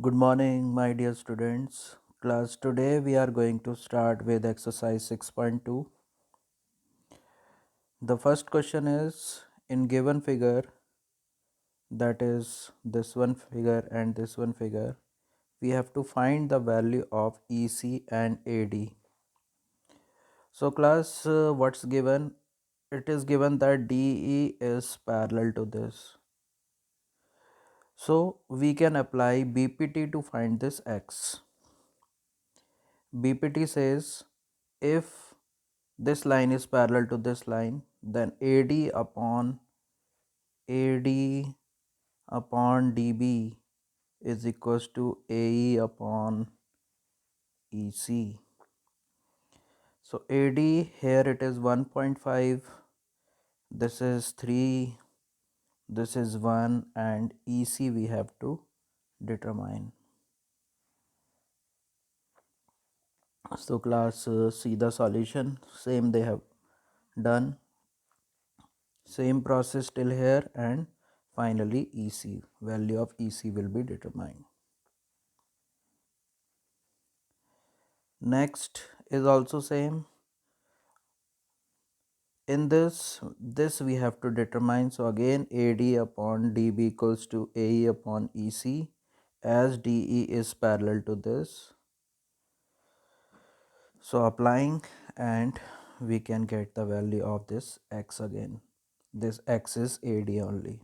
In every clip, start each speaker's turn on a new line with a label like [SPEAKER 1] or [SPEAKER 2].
[SPEAKER 1] Good morning, my dear students. Class, today we are going to start with exercise 6.2. The first question is, in given figure, that is this one figure and this one figure, we have to find the value of EC and AD. So class, what's given? It is given that DE is parallel to this. So we can apply BPT to find this X. BPT says if this line is parallel to this line, then AD upon DB is equals to AE upon EC. So AD here it is 1.5, this is 3, this is 1, and EC we have to determine. So class, see the solution, same they have done, same process till here, and finally EC, value of EC will be determined. Next is also same. In this we have to determine, so again AD upon DB equals to AE upon EC, as DE is parallel to this. So applying, and we can get the value of this X again. This X is AD only.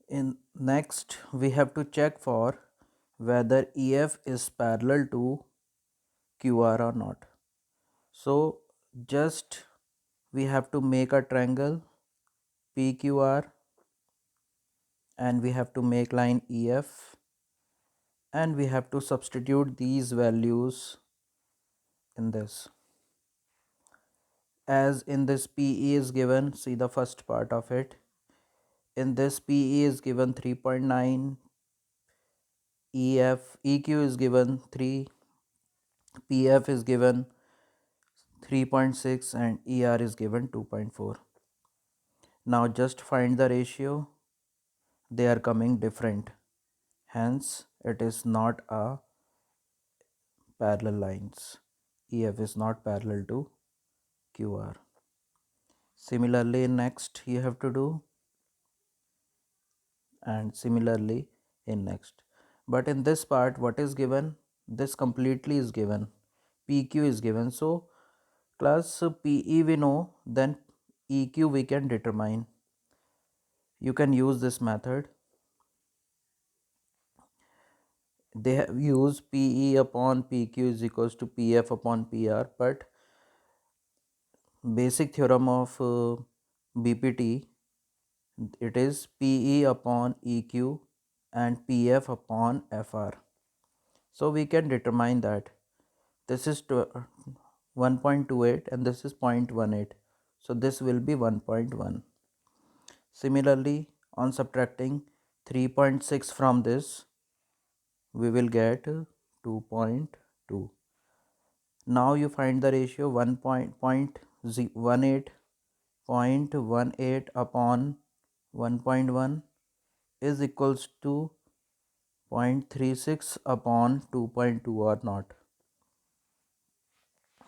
[SPEAKER 1] In next we have to check for whether EF is parallel to QR or not. So just we have to make a triangle PQR, and we have to make line EF, and we have to substitute these values in this. As in this PE is given, see the first part of it. In this PE is given 3.9, EQ is given 3, PF is given 3.6, and ER is given 2.4. Now just find the ratio. They are coming different. Hence, it is not a parallel lines. EF is not parallel to QR. Similarly, next you have to do, and similarly in next. But in this part, what is given? This completely is given. PQ is given. So class, PE we know, then EQ we can determine. You can use this method. They have used PE upon PQ is equals to PF upon PR, but basic theorem of BPT, it is PE upon EQ and PF upon FR. So we can determine that this is 1.28 and this is 0.18. So this will be 1.1. Similarly, on subtracting 3.6 from this, we will get 2.2. Now you find the ratio 1.18 upon 1.1 is equals to 0.36 upon 2.2 or not.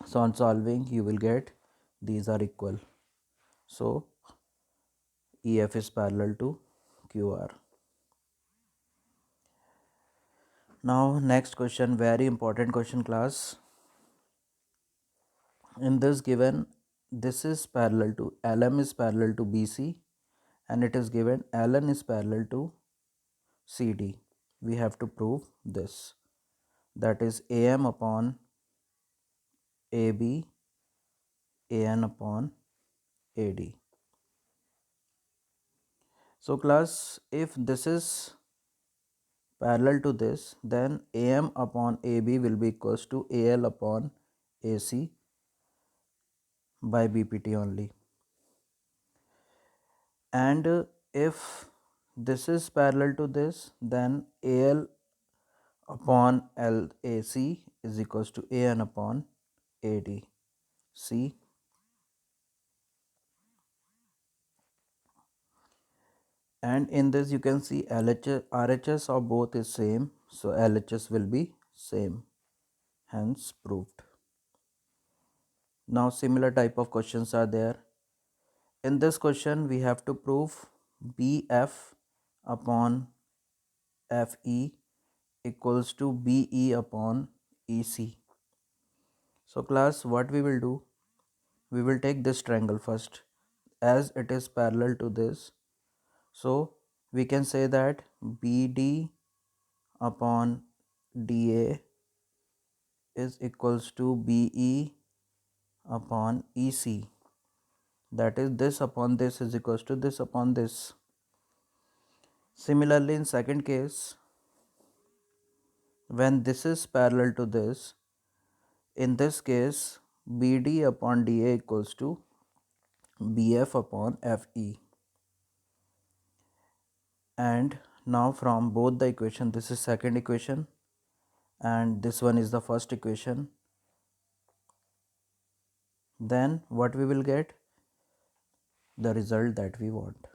[SPEAKER 1] So on solving you will get these are equal. So EF is parallel to QR. Now next question, very important question class. In this given, this is parallel to LM is parallel to BC, and it is given LN is parallel to CD. We have to prove this, that is AM upon AB, AN upon AD. So class, if this is parallel to this, then AM upon AB will be equals to AL upon AC by BPT only. And if this is parallel to this, then AL upon LAC is equals to AN upon AD. See, and in this you can see LHS, RHS of both is same, so LHS will be same, hence proved. Now similar type of questions are there. In this question we have to prove BF upon FE equals to BE upon EC. So class, what we will do, we will take this triangle first as it is parallel to this. So we can say that BD upon DA is equals to BE upon EC. That is, this upon this is equals to this upon this. Similarly, in second case, when this is parallel to this, in this case, BD upon DA equals to BF upon FE. And now from both the equation, this is second equation and this one is the first equation. Then what we will get? The result that we want.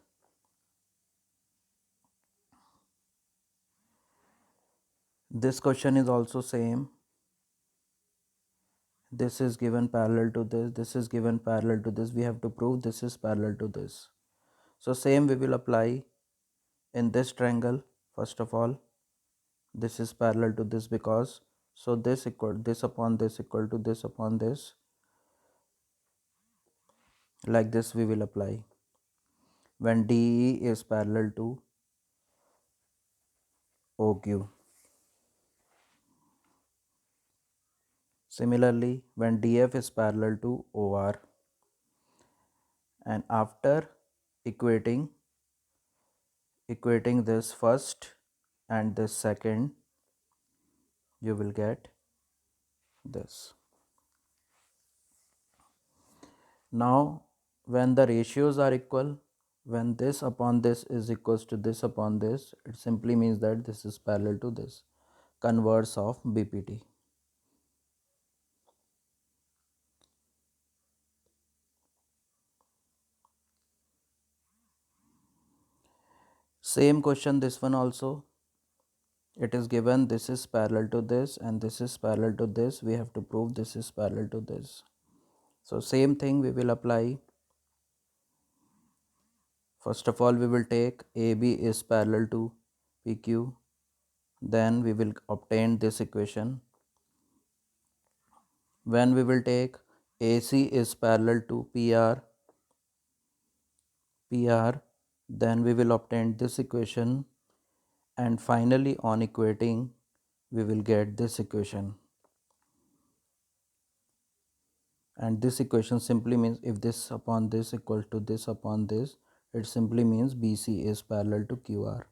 [SPEAKER 1] This question is also same. This is given parallel to this is given parallel to this. We have to prove this is parallel to this. So same we will apply in this triangle. First of all, this is parallel to this because, so this equal this upon this equal to this upon this. Like this we will apply when DE is parallel to OQ. Similarly, when DF is parallel to OR, and after equating this first and this second, you will get this. Now when the ratios are equal, when this upon this is equals to this upon this, it simply means that this is parallel to this. Converse of BPT. Same question, this one also. It is given this is parallel to this and this is parallel to this. We have to prove this is parallel to this. So same thing we will apply. First of all, we will take AB is parallel to PQ. Then we will obtain this equation. When we will take AC is parallel to PR, then we will obtain this equation. And finally, on equating, we will get this equation. And this equation simply means if this upon this equals to this upon this, it simply means BC is parallel to QR,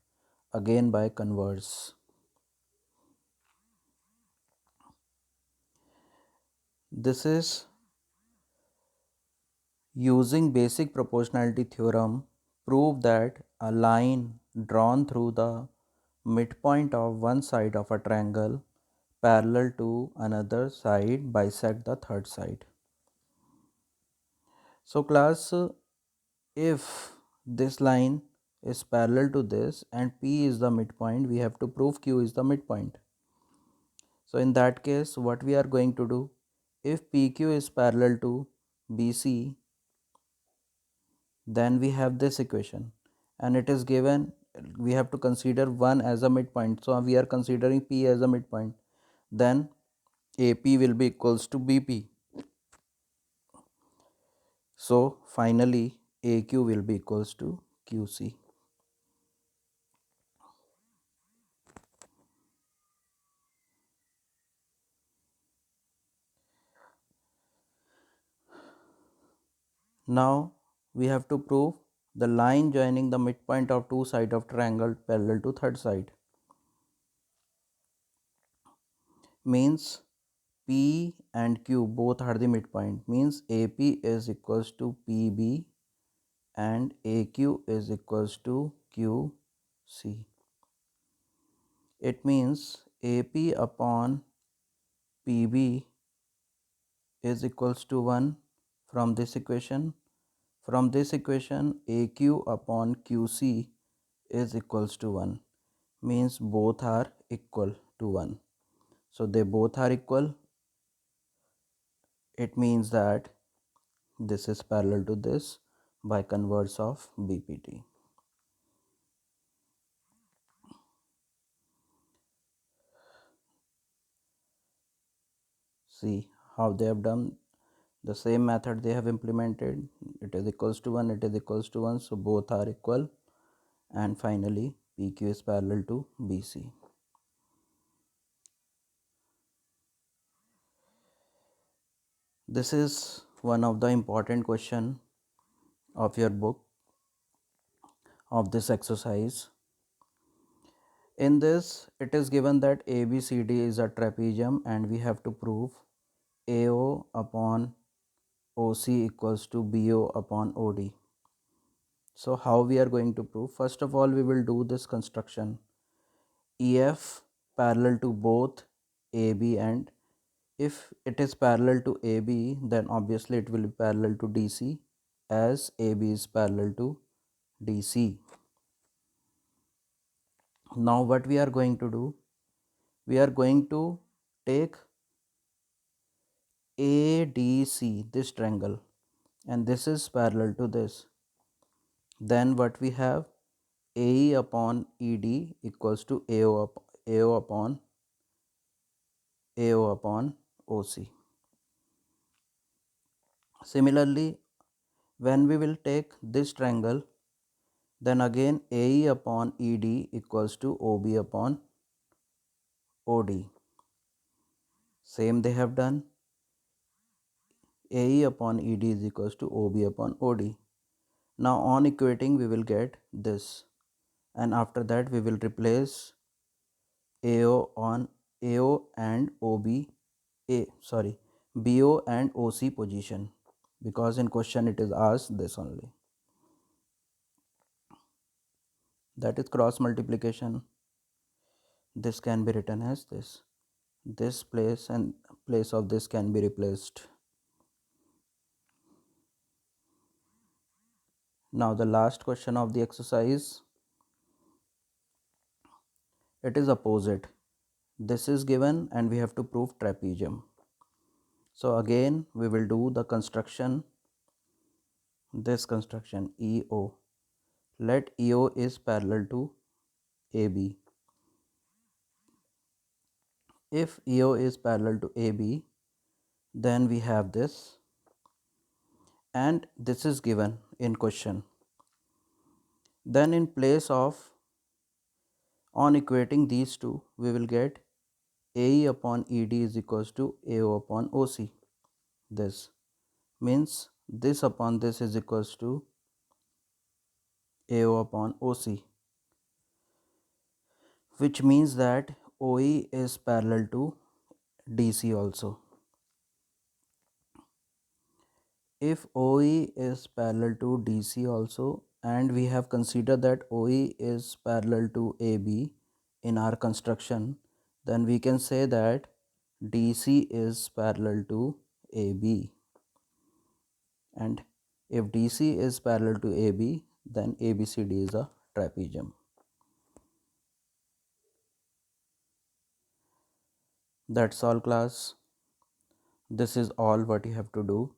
[SPEAKER 1] again by converse. This is using basic proportionality theorem, prove that a line drawn through the midpoint of one side of a triangle parallel to another side bisect the third side. So class, if this line is parallel to this and P is the midpoint, we have to prove Q is the midpoint. So in that case, what we are going to do, if PQ is parallel to BC, then we have this equation and it is given, we have to consider 1 as a midpoint. So we are considering P as a midpoint. Then AP will be equals to BP. So finally AQ will be equals to QC. Now we have to prove the line joining the midpoint of two sides of triangle parallel to third side. Means P and Q both are the midpoint, means AP is equals to PB and AQ is equals to QC. It means AP upon PB is equals to 1 from this equation. From this equation, AQ upon QC is equals to 1 means both are equal to 1. So they both are equal. It means that this is parallel to this by converse of BPT. See how they have done the same method they have implemented. It is equals to 1, it is equals to 1, so both are equal. And finally PQ is parallel to BC. This is one of the important question of your book of this exercise. In this, it is given that ABCD is a trapezium and we have to prove AO upon OC equals to BO upon OD. So how we are going to prove? First of all, we will do this construction. EF parallel to both AB, and if it is parallel to AB, then obviously it will be parallel to DC, as AB is parallel to DC. Now what we are going to do? We are going to take ADC, this triangle, and this is parallel to this. Then what we have? AE upon ED equals to AO upon OC. Similarly, when we will take this triangle, then again AE upon ED equals to OB upon OD. Same they have done. AE upon ED is equals to OB upon OD. Now on equating we will get this, and after that we will replace AO on AO and BO and OC position, because in question it is asked this only. That is cross multiplication. This can be written as this. This place and place of this can be replaced. Now the last question of the exercise, it is opposite. This is given and we have to prove trapezium. So again we will do the construction, this construction EO. Let EO is parallel to AB. If EO is parallel to AB, then we have this, and this is given in question. Then in place of, on equating these two, we will get AE upon ED is equals to AO upon OC. This means this upon this is equals to AO upon OC, which means that OE is parallel to DC also. If OE is parallel to DC also, and we have considered that OE is parallel to AB in our construction, then we can say that DC is parallel to AB. And if DC is parallel to AB, then ABCD is a trapezium. That's all, class. This is all what you have to do.